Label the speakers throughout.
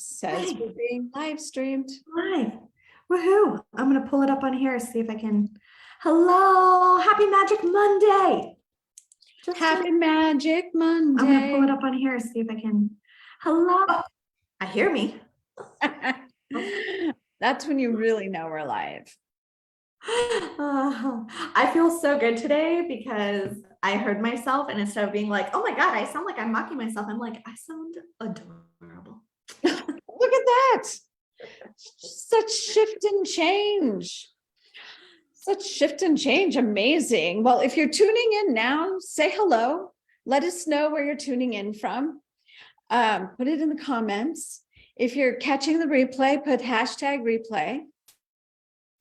Speaker 1: Says we're being live streamed.
Speaker 2: Live. Woohoo. I'm going to pull it up on here, see if I can. Hello. Happy Magic Monday.
Speaker 1: Happy Magic Monday.
Speaker 2: I'm going to pull it up on here, see if I can. Hello. I hear me.
Speaker 1: That's when you really know we're live.
Speaker 2: I feel so good today because I heard myself, and instead of being like, oh my God, I sound like I'm mocking myself, I'm like, I sound adorable.
Speaker 1: Look at that. Such shift and change. Such shift and change. Amazing. Well, if you're tuning in now, say hello. Let us know where you're tuning in from. Put it in the comments. If you're catching the replay, put #replay.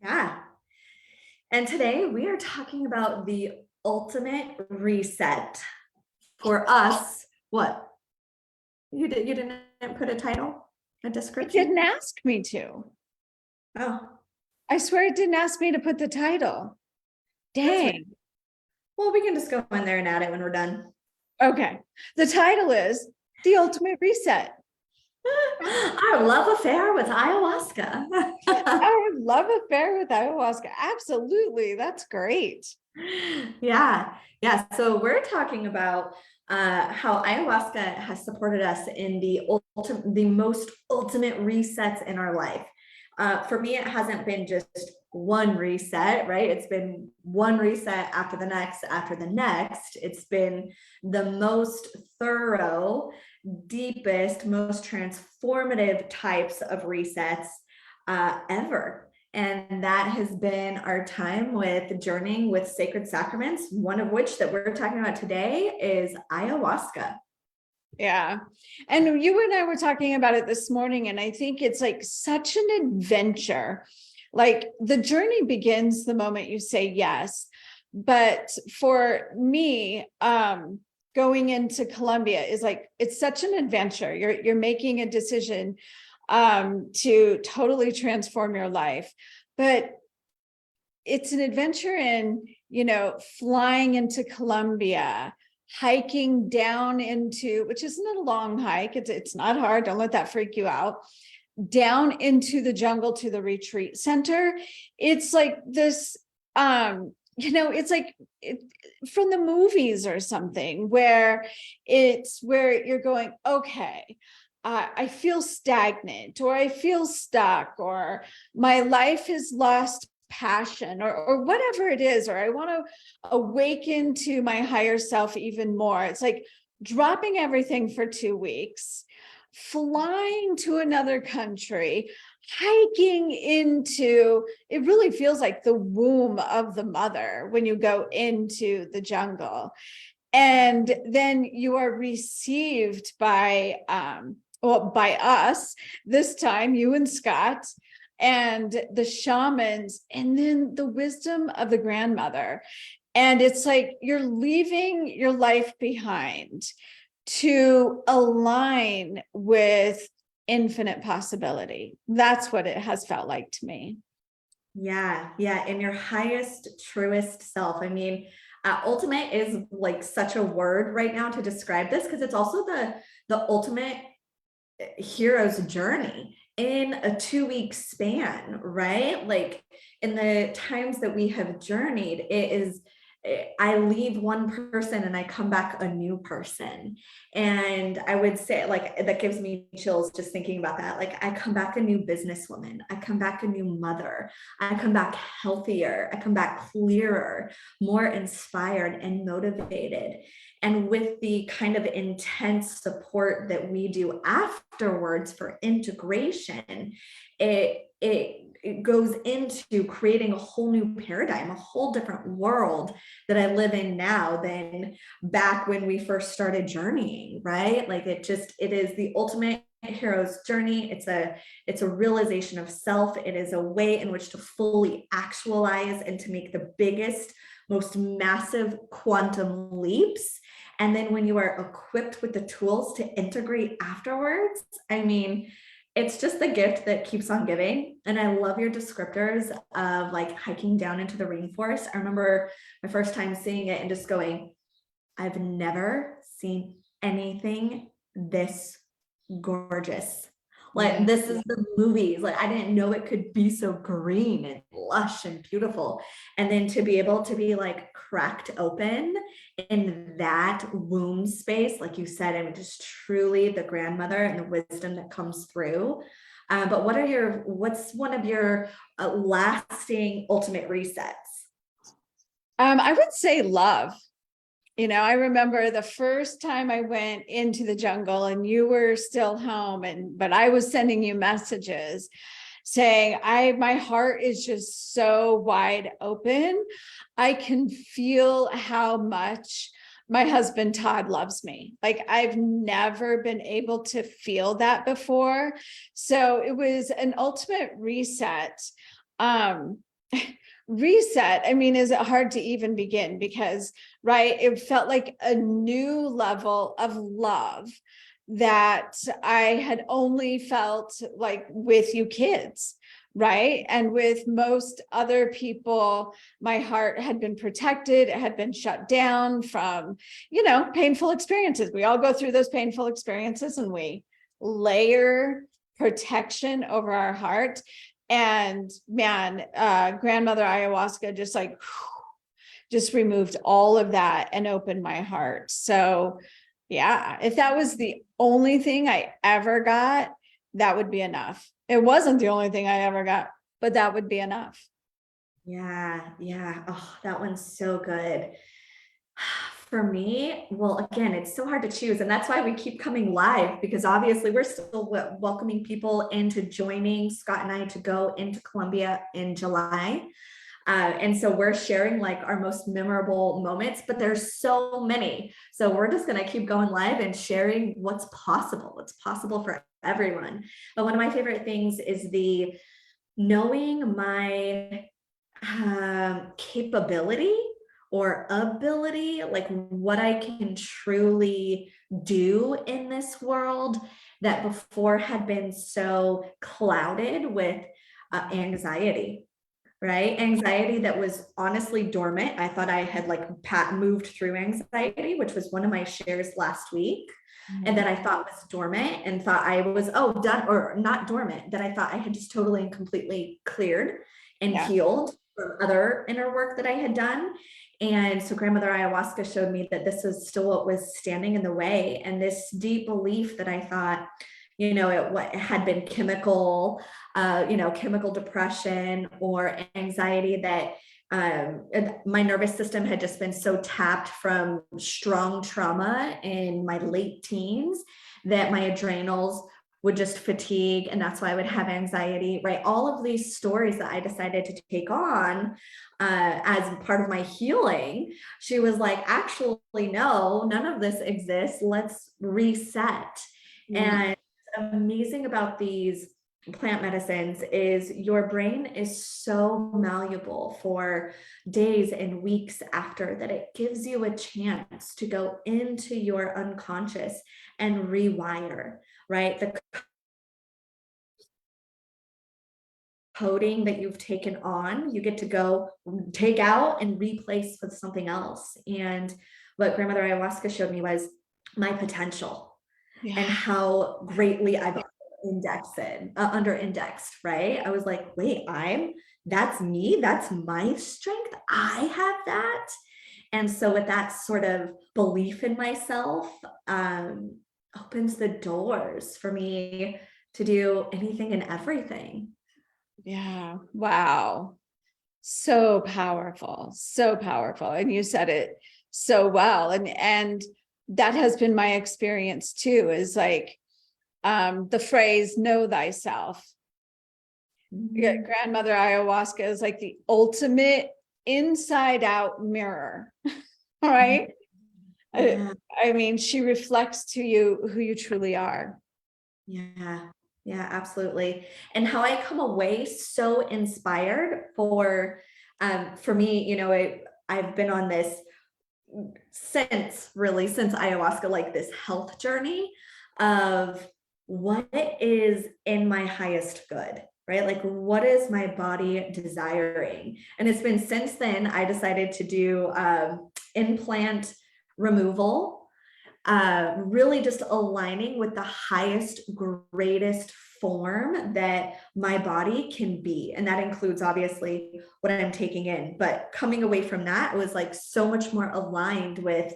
Speaker 2: Yeah. And today we are talking about the ultimate reset for us. What? You didn't put a title, a description?
Speaker 1: It didn't ask me to.
Speaker 2: Oh.
Speaker 1: I swear it didn't ask me to put the title. Dang.
Speaker 2: Well, we can just go in there and add it when we're done.
Speaker 1: Okay. The title is The Ultimate Reset.
Speaker 2: Our love affair with ayahuasca.
Speaker 1: Our love affair with ayahuasca. Absolutely. That's great.
Speaker 2: Yeah. So we're talking about how ayahuasca has supported us in the most ultimate resets in our life. For me, it hasn't been just one reset, right? It's been one reset after the next. It's been the most thorough, deepest, most transformative types of resets ever. And that has been our time with journeying with sacred sacraments, one of which that we're talking about today is ayahuasca.
Speaker 1: Yeah. And you and I were talking about it this morning, and I think it's like such an adventure. Like the journey begins the moment you say yes. But for me, going into Colombia is like, it's such an adventure. You're making a decision to totally transform your life. But it's an adventure in, flying into Colombia, hiking down into, which isn't a long hike. It's not hard. Don't let that freak you out. Down into the jungle to the retreat center. It's like this, it's like from the movies or something where you're going, okay, I feel stagnant, or I feel stuck, or my life has lost passion, or whatever it is, or I want to awaken to my higher self even more. It's like dropping everything for 2 weeks, flying to another country, hiking into, it really feels like the womb of the mother when you go into the jungle. And then you are received by us, this time, you and Scott, and the shamans, and then the wisdom of the grandmother. And it's like you're leaving your life behind to align with infinite possibility. That's what it has felt like to me.
Speaker 2: Yeah. In your highest, truest self. I mean, ultimate is like such a word right now to describe this, because it's also the ultimate hero's journey in a 2-week span, right? Like in the times that we have journeyed, I leave one person and I come back a new person. And I would say, like, that gives me chills just thinking about that. Like, I come back a new businesswoman, I come back a new mother, I come back healthier, I come back clearer, more inspired and motivated. And with the kind of intense support that we do afterwards for integration, it goes into creating a whole new paradigm, a whole different world that I live in now than back when we first started journeying, right? Like it is the ultimate hero's journey. It's a realization of self. It is a way in which to fully actualize and to make the biggest, most massive quantum leaps. And then when you are equipped with the tools to integrate afterwards, I mean, it's just the gift that keeps on giving. And I love your descriptors of like hiking down into the rainforest. I remember my first time seeing it and just going, I've never seen anything this gorgeous. Like,
Speaker 1: Yeah.
Speaker 2: this is the movies. Like, I didn't know it could be so green and lush and beautiful. And then to be able to be like cracked open in that womb space, like you said, I mean, just truly the grandmother and the wisdom that comes through. But what's one of your lasting ultimate resets?
Speaker 1: I would say love. I remember the first time I went into the jungle and you were still home, but I was sending you messages saying, my heart is just so wide open. I can feel how much my husband Todd loves me. Like, I've never been able to feel that before. So it was an ultimate reset. Um, reset, I mean, is it hard to even begin? Because, right, it felt like a new level of love that I had only felt like with you kids, right? And with most other people, my heart had been protected, it had been shut down from, painful experiences. We all go through those painful experiences and we layer protection over our heart. And man, grandmother ayahuasca just removed all of that and opened my heart. So yeah, if that was the only thing I ever got, that would be enough. It wasn't the only thing I ever got, but that would be enough.
Speaker 2: Yeah, yeah. Oh, that one's so good. For me, well, again, it's so hard to choose. And that's why we keep coming live, because obviously we're still welcoming people into joining Scott and I to go into Colombia in July. And so we're sharing like our most memorable moments, but there's so many. So we're just going to keep going live and sharing what's possible. What's possible for everyone. But one of my favorite things is the knowing my capability or ability, like what I can truly do in this world that before had been so clouded with anxiety, right? Anxiety that was honestly dormant. I thought I had like moved through anxiety, which was one of my shares last week. And that I thought was dormant and thought I was, done, or not dormant, that I thought I had just totally and completely cleared and
Speaker 1: Yeah.
Speaker 2: healed from other inner work that I had done. And so grandmother ayahuasca showed me that this was still what was standing in the way. And this deep belief that I thought, it had been chemical, chemical depression or anxiety, that my nervous system had just been so tapped from strong trauma in my late teens that my adrenals would just fatigue, and that's why I would have anxiety, right? All of these stories that I decided to take on as part of my healing, she was like, actually, no, none of this exists. Let's reset. And amazing about these plant medicines is your brain is so malleable for days and weeks after that. It gives you a chance to go into your unconscious and rewire, right? The coding that you've taken on, you get to go take out and replace with something else. And what grandmother ayahuasca showed me was my potential and how greatly I've under indexed, right? I was like, wait, that's me, that's my strength, I have that. And so with that sort of belief in myself, opens the doors for me to do anything and everything.
Speaker 1: Yeah. Wow. So powerful. So powerful. And you said it so well. And that has been my experience too, is like the phrase know thyself. Yeah, grandmother ayahuasca is like the ultimate inside out mirror. All right.
Speaker 2: Yeah.
Speaker 1: I mean, she reflects to you who you truly are.
Speaker 2: Yeah. Yeah, absolutely. And how I come away so inspired for me, I've been on this since ayahuasca, like this health journey of what is in my highest good, right? Like, what is my body desiring? And it's been since then I decided to do implant removal, really just aligning with the highest, greatest form that my body can be. And that includes obviously what I'm taking in, but coming away from that, it was like so much more aligned with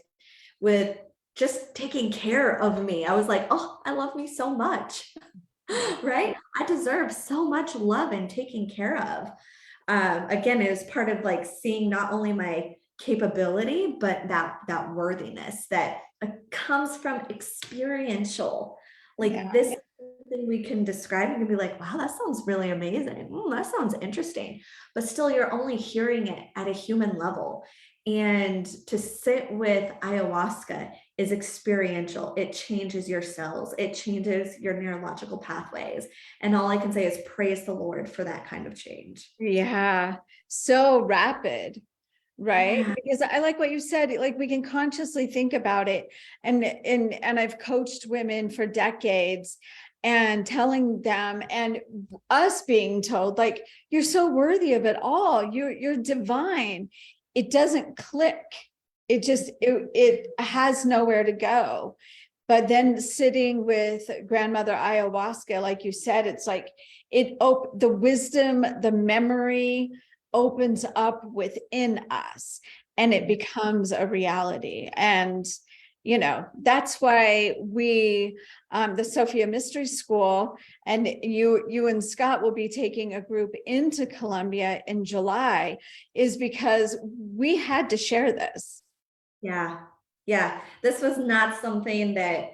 Speaker 2: just taking care of me. I was like, oh, I love me so much, right? I deserve so much love and taking care of. Again, it was part of like seeing not only my capability, but that worthiness that comes from experiential, like this thing we can describe and be like, wow, that sounds really amazing. That sounds interesting. But still, you're only hearing it at a human level. And to sit with ayahuasca is experiential. It changes your cells, it changes your neurological pathways. And all I can say is praise the Lord for that kind of change.
Speaker 1: Yeah. So rapid. Right.
Speaker 2: Yeah.
Speaker 1: Because I like what you said, like we can consciously think about it. And I've coached women for decades and telling them and us being told, like, you're so worthy of it all. You're divine. It doesn't click. It has nowhere to go. But then sitting with grandmother ayahuasca, like you said, it's like the wisdom, the memory opens up within us and it becomes a reality. And that's why we the Sophia Mystery School, and you and Scott will be taking a group into Colombia in July, is because we had to share this.
Speaker 2: Yeah. Yeah. This was not something that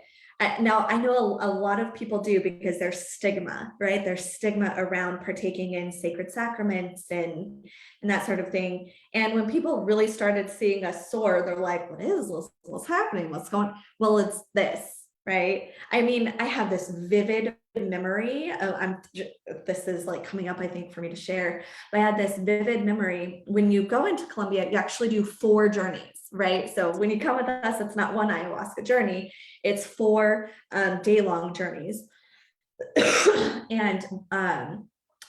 Speaker 2: now I know a lot of people do because there's stigma, right? There's stigma around partaking in sacred sacraments and that sort of thing. And when people really started seeing us soar, they're like, what is this? What's happening? What's going on? Well, it's this, right? I mean, I have this vivid memory of, this is like coming up, I think, for me to share. But I had this vivid memory. When you go into Colombia, you actually do 4 journeys, right? So when you come with us, it's not one ayahuasca journey, it's 4 day-long journeys. And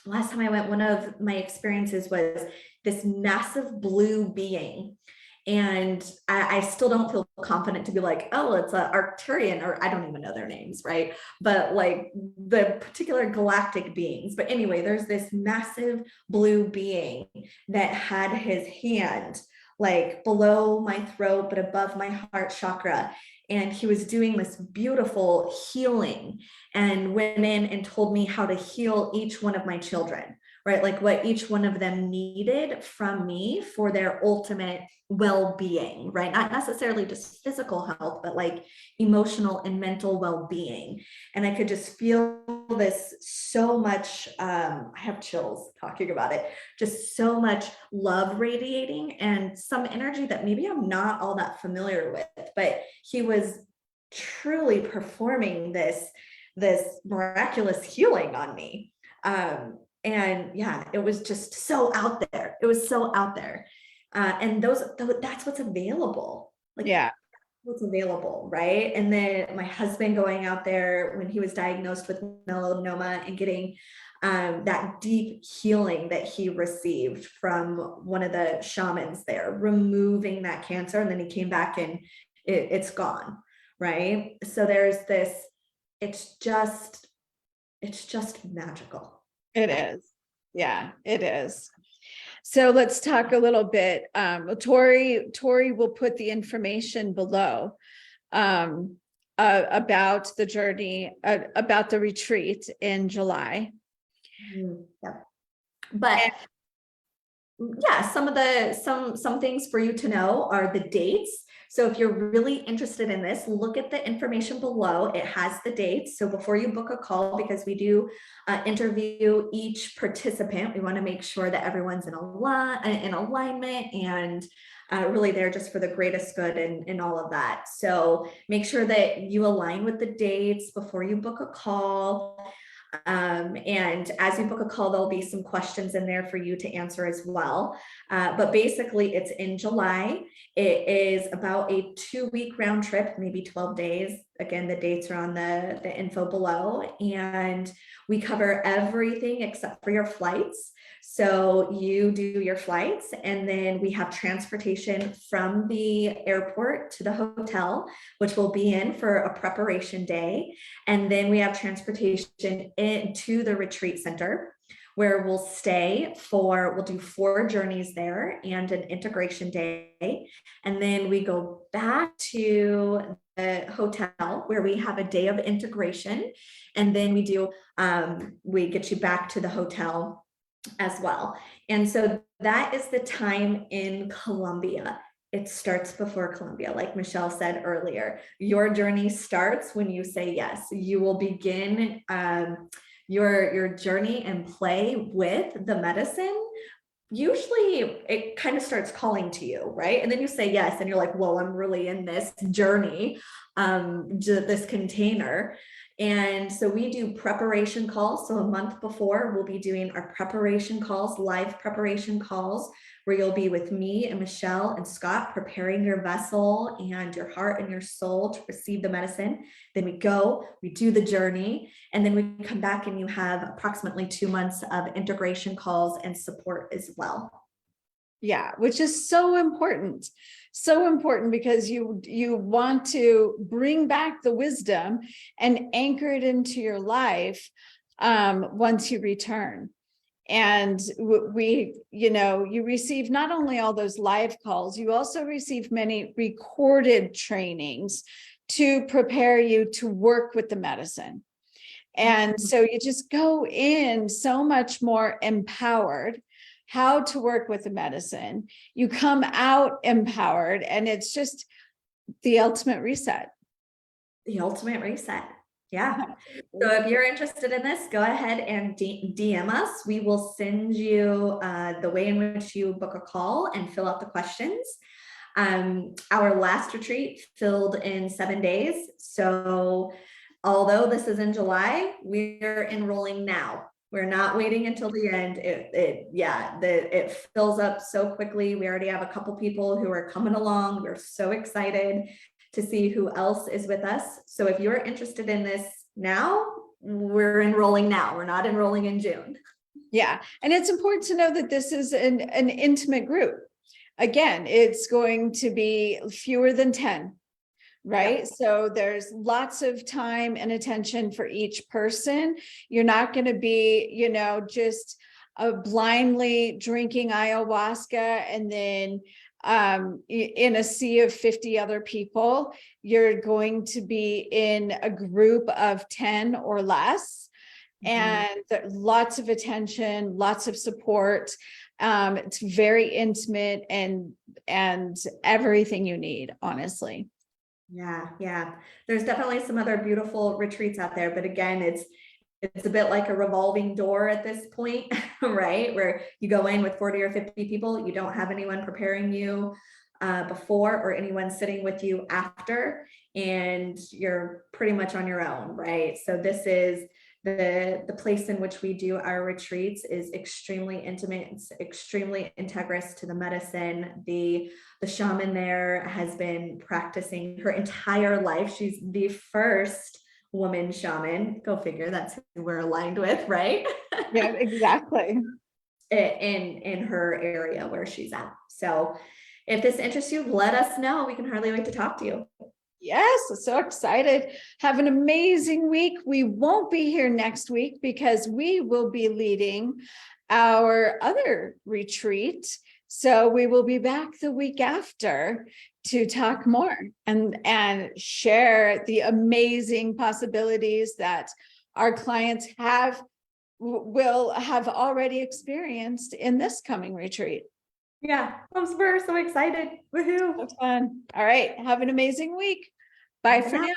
Speaker 2: last time I went, one of my experiences was this massive blue being. And I still don't feel confident to be like, oh, it's an Arcturian, or I don't even know their names, right? But like the particular galactic beings. But anyway, there's this massive blue being that had his hand like below my throat, but above my heart chakra. And he was doing this beautiful healing and went in and told me how to heal each one of my children, right? Like what each one of them needed from me for their ultimate well-being, right? Not necessarily just physical health, but like emotional and mental well-being. And I could just feel this so much, I have chills talking about it, just so much love radiating and some energy that maybe I'm not all that familiar with, but he was truly performing this miraculous healing on me. And yeah, it was just so out there. It was so out there. And that's what's available. Like,
Speaker 1: Yeah.
Speaker 2: what's available, right? And then my husband going out there when he was diagnosed with melanoma and getting that deep healing that he received from one of the shamans there, removing that cancer, and then he came back and it's gone, right? So there's this, it's just magical.
Speaker 1: It is. Yeah, it is. So let's talk a little bit. Tori will put the information below about the journey, about the retreat in July.
Speaker 2: Yeah. But yeah, some things for you to know are the dates. So if you're really interested in this, look at the information below. It has the dates. So before you book a call, because we do interview each participant, we want to make sure that everyone's in alignment and really there just for the greatest good and all of that. So make sure that you align with the dates before you book a call. And as you book a call, there'll be some questions in there for you to answer as well. But basically it's in July. It is about a 2-week round trip, maybe 12 days. again, the dates are on the info below, and we cover everything except for your flights. So you do your flights, and then we have transportation from the airport to the hotel, which we'll be in for a preparation day. And then we have transportation into the retreat center, where we'll we'll do 4 journeys there and an integration day. And then we go back to the hotel where we have a day of integration. And then we get you back to the hotel as well. And so that is the time in Colombia. It starts before Colombia. Like Michelle said earlier, your journey starts when you say yes. You will begin your journey and play with the medicine. Usually it kind of starts calling to you, right? And then you say yes, and you're like, whoa, I'm really in this journey, this container. And so we do preparation calls. So a month before, we'll be doing our preparation calls, live preparation calls, where you'll be with me and Michelle and Scott, preparing your vessel and your heart and your soul to receive the medicine. Then we do the journey, and then we come back and you have approximately 2 months of integration calls and support as well.
Speaker 1: Yeah, which is so important. So important, because you want to bring back the wisdom and anchor it into your life once you return. And you receive not only all those live calls, you also receive many recorded trainings to prepare you to work with the medicine. And so you just go in so much more empowered how to work with the medicine. You come out empowered, and it's just the ultimate reset.
Speaker 2: The ultimate reset. Yeah. So if you're interested in this, go ahead and DM us. We will send you the way in which you book a call and fill out the questions. Our last retreat filled in 7 days. So although this is in July, we're enrolling now. We're not waiting until the end. It fills up so quickly. We already have a couple people who are coming along. We're so excited to see who else is with us. So if you're interested in this now, we're enrolling now. We're not enrolling in June.
Speaker 1: Yeah. And it's important to know that this is an intimate group. Again, it's going to be fewer than 10, right? Yeah. So there's lots of time and attention for each person. You're not going to be, just blindly drinking ayahuasca and then in a sea of 50 other people. You're going to be in a group of 10 or less, and lots of attention, lots of support. It's very intimate and everything you need, honestly.
Speaker 2: Yeah. There's definitely some other beautiful retreats out there, but again, it's a bit like a revolving door at this point, right? Where you go in with 40 or 50 people, you don't have anyone preparing you before or anyone sitting with you after, and you're pretty much on your own, right? So this is the place in which we do our retreats is extremely intimate. It's extremely integrous to the medicine. The shaman there has been practicing her entire life. She's the first woman shaman. Go figure, that's who we're aligned with, right?
Speaker 1: Yeah, exactly.
Speaker 2: In her area where she's at. So if this interests you, let us know. We can hardly wait to talk to you.
Speaker 1: Yes, so excited. Have an amazing week. We won't be here next week because we will be leading our other retreat. So we will be back the week after to talk more and share the amazing possibilities that our clients will have already experienced in this coming retreat.
Speaker 2: Yeah, we're so excited. Woohoo.
Speaker 1: So fun. All right. Have an amazing week. Bye for now.